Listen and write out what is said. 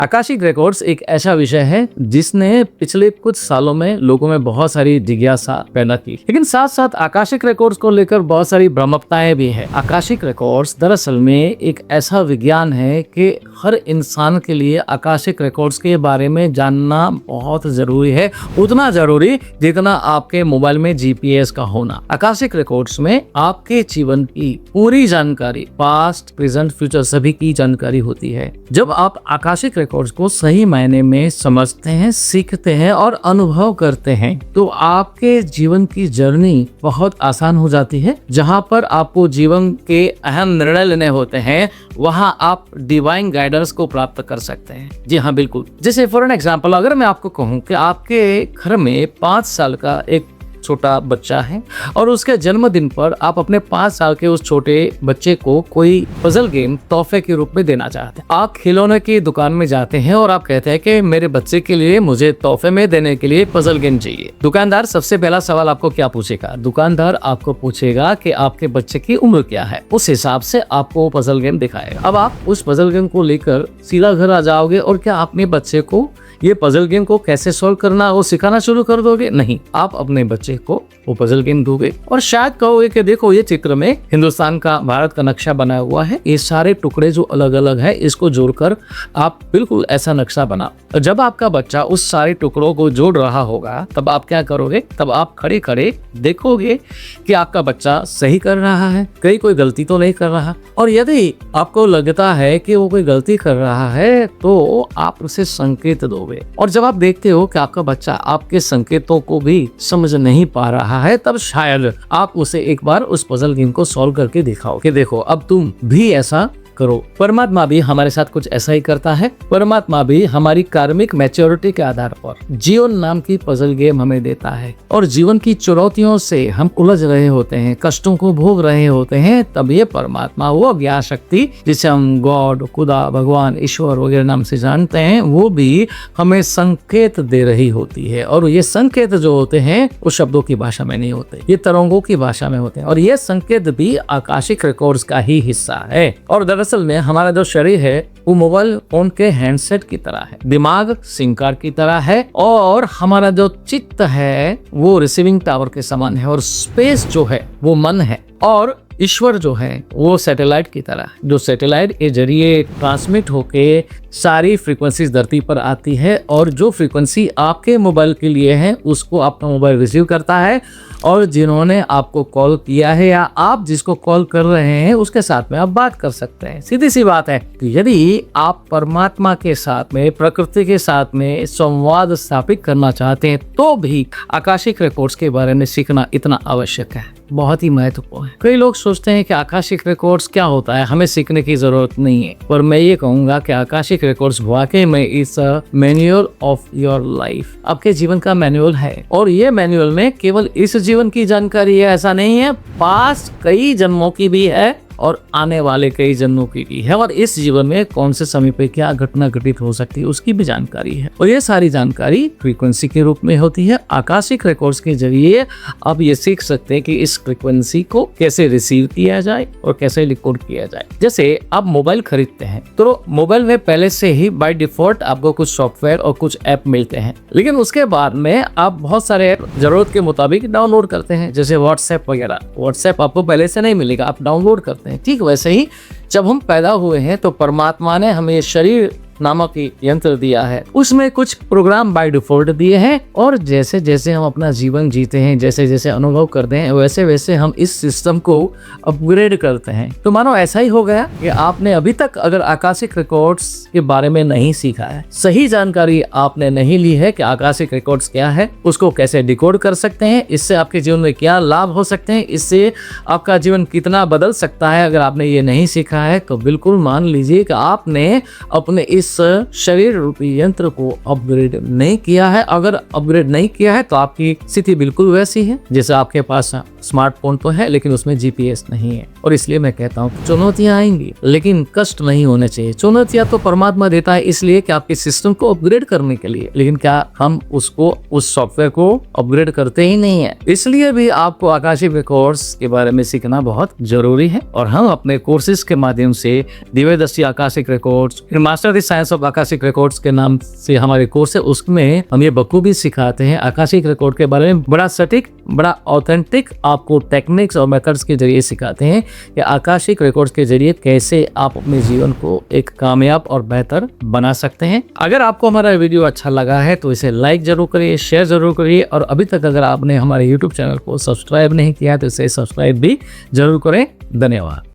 Akashic records एक ऐसा विषय है जिसने पिछले कुछ सालों में लोगों में बहुत सारी जिज्ञासा पैदा की, लेकिन साथ साथ आकाशिक रिकॉर्ड्स को लेकर बहुत सारी भ्रमताएं भी है। आकाशिक रिकॉर्ड्स दरअसल में एक ऐसा विज्ञान है कि हर इंसान के लिए आकाशिक रिकॉर्ड्स के बारे में जानना बहुत जरूरी है, उतना जरूरी जितना आपके मोबाइल में जीपीएस का होना। आकाशिक रिकॉर्ड्स में आपके जीवन की पूरी जानकारी, पास्ट, प्रेजेंट, फ्यूचर सभी की जानकारी होती है। जब आप आकाशिक रिकॉर्ड्स को सही मायने में समझते हैं, सीखते हैं और अनुभव करते हैं तो आपके जीवन की जर्नी बहुत आसान हो जाती है। जहां पर आपको जीवन के अहम निर्णय लेने होते हैं वहां आप डिवाइन गाइडेंस को प्राप्त कर सकते हैं। जी हाँ, बिल्कुल। जैसे फॉर एन एग्जांपल अगर मैं आपको कहूं कि आपके घर में 5 साल का एक छोटा बच्चा है और उसके जन्मदिन पर आप अपने 5 साल के उस छोटे बच्चे को कोई पजल गेम तोहफे के रूप में देना चाहते हैं। आप खिलौने की दुकान में जाते हैं और आप कहते हैं कि मेरे बच्चे के लिए मुझे तोहफे में देने के लिए पजल गेम चाहिए। दुकानदार सबसे पहला सवाल आपको क्या पूछेगा? दुकानदार आपको पूछेगा कि आपके बच्चे की उम्र क्या है। उस हिसाब से आपको पजल गेम दिखाएगा। अब आप उस पजल गेम को लेकर सीधा घर आ जाओगे और क्या अपने बच्चे को ये पजल गेम को कैसे सॉल्व करना वो सिखाना शुरू कर दोगे? नहीं, आप अपने बच्चे को वो पजल गेम दोगे और शायद कहोगे कि देखो ये चित्र में हिंदुस्तान का, भारत का नक्शा बनाया हुआ है, ये सारे टुकड़े जो अलग अलग है इसको जोड़कर आप बिल्कुल ऐसा नक्शा बनाओ। जब आपका बच्चा उस सारे टुकड़ों को जोड़ रहा होगा तब आप क्या करोगे? तब आप खड़े खड़े देखोगे कि आपका बच्चा सही कर रहा है, कहीं कोई गलती तो नहीं कर रहा। और यदि आपको लगता है कि वो कोई गलती कर रहा है तो आप उसे संकेत दोगे। और जब आप देखते हो कि आपका बच्चा आपके संकेतों को भी समझ नहीं पा रहा है तब शायद आप उसे एक बार उस पजल गेम को सॉल्व करके दिखाओ कि देखो अब तुम भी ऐसा करो। परमात्मा भी हमारे साथ कुछ ऐसा ही करता है। परमात्मा भी हमारी कार्मिक मैच्योरिटी के आधार पर जीवन नाम की पजल गेम हमें देता है और जीवन की चुनौतियों से हम उलझ रहे होते हैं, कष्टों को भोग रहे होते हैं, तब ये परमात्मा, वो ज्ञान शक्ति जिसे हम गॉड, खुदा, भगवान, ईश्वर वगैरह नाम से जानते हैं, वो भी हमें संकेत दे रही होती है। और ये संकेत जो होते हैं वो शब्दों की भाषा में नहीं होते, ये तरंगों की भाषा में होते हैं और ये संकेत भी आकाशिक रिकॉर्ड्स का ही हिस्सा है। और दरअसल में हमारा जो शरीर है वो मोबाइल फोन के हैंडसेट की तरह है, दिमाग सिम कार्ड की तरह है और हमारा जो चित्त है वो रिसीविंग टावर के समान है और स्पेस जो है वो मन है और ईश्वर जो है वो सैटेलाइट की तरह है, जो सैटेलाइट के जरिए ट्रांसमिट होके सारी फ्रीक्वेंसीज धरती पर आती है और जो फ्रीक्वेंसी आपके मोबाइल के लिए है उसको आपका मोबाइल रिसीव करता है और जिन्होंने आपको कॉल किया है या आप जिसको कॉल कर रहे हैं उसके साथ में आप बात कर सकते हैं। सीधी सी बात है कि यदि आप परमात्मा के साथ में, प्रकृति के साथ में संवाद स्थापित करना चाहते हैं तो भी आकाशिक रिकॉर्ड्स के बारे में सीखना इतना आवश्यक है, बहुत ही महत्वपूर्ण है। कई लोग सोचते हैं कि आकाशिक रिकॉर्ड्स क्या होता है, हमें सीखने की जरूरत नहीं है, पर मैं ये कहूंगा कि आकाशिक रिकॉर्ड्स वाकई में इस मैनुअल ऑफ योर लाइफ, आपके जीवन का मैनुअल है। और ये मैनुअल में केवल इस जीवन की जानकारी है ऐसा नहीं है, पास्ट कई जन्मों की भी है और आने वाले कई जन्मों की भी है और इस जीवन में कौन से समय पे क्या घटना घटित हो सकती है उसकी भी जानकारी है। और ये सारी जानकारी फ्रीक्वेंसी के रूप में होती है। आकाशिक रिकॉर्ड्स के जरिए आप ये सीख सकते हैं कि इस फ्रीक्वेंसी को कैसे रिसीव किया जाए और कैसे रिकॉर्ड किया जाए। जैसे आप मोबाइल खरीदते हैं तो मोबाइल में पहले से ही बाय डिफॉल्ट आपको कुछ सॉफ्टवेयर और कुछ ऐप मिलते हैं, लेकिन उसके बाद में आप बहुत सारे ऐप जरूरत के मुताबिक डाउनलोड करते हैं, जैसे व्हाट्सएप वगैरह। व्हाट्सएप आपको पहले से नहीं मिलेगा, आप डाउनलोड करते हैं। ठीक वैसे ही जब हम पैदा हुए हैं तो परमात्मा ने हमें शरीर नामक यंत्र दिया है, उसमें कुछ प्रोग्राम बाय डिफॉल्ट दिए हैं और जैसे जैसे हम अपना जीवन जीते हैं, जैसे जैसे अनुभव करते हैं, वैसे वैसे हम इस सिस्टम को अपग्रेड करते हैं। तो मानो ऐसा ही हो गया कि आपने अभी तक अगर आकाशिक रिकॉर्ड्स के बारे में नहीं सीखा है, सही जानकारी आपने नहीं ली है कि आकाशिक रिकॉर्ड्स क्या है, उसको कैसे डिकोड कर सकते हैं, इससे आपके जीवन में क्या लाभ हो सकते हैं, इससे आपका जीवन कितना बदल सकता है, अगर आपने ये नहीं सीखा है तो बिल्कुल मान लीजिए कि आपने अपने इस शरीर रूपी यंत्र को अपग्रेड नहीं किया है। अगर अपग्रेड नहीं किया है तो आपकी स्थिति बिल्कुल वैसी है जैसे आपके पास स्मार्टफोन तो है लेकिन उसमें जीपीएस नहीं है। और इसलिए मैं कहता हूँ चुनौतियां आएंगी लेकिन कष्ट नहीं होने चाहिए। चुनौतियां तो परमात्मा देता है इसलिए कि आपके सिस्टम को अपग्रेड करने के लिए, लेकिन क्या हम उसको, उस सॉफ्टवेयर को अपग्रेड करते ही नहीं है। इसलिए भी आपको आकाशिक रिकॉर्ड्स के बारे में सीखना बहुत जरूरी है और हम अपने कोर्सेज के माध्यम से Divyadrishti Akashic records, master the science science of Akashic records के नाम से हमारे कोर्स है, उसमें हम ये बखूबी सिखाते हैं आकाशिक रिकॉर्ड के बारे में, बड़ा सटीक, बड़ा ऑथेंटिक आपको टेक्निक्स और मेथड्स के जरिए सिखाते हैं कि आकाशिक रिकॉर्ड्स के जरिए कैसे आप अपने जीवन को एक कामयाब और बेहतर बना सकते हैं। अगर आपको हमारा वीडियो अच्छा लगा है तो इसे लाइक जरूर करिए, शेयर जरूर करिए, और अभी तक अगर आपने हमारे यूट्यूब चैनल को सब्सक्राइब नहीं किया तो इसे सब्सक्राइब भी जरूर करें। धन्यवाद।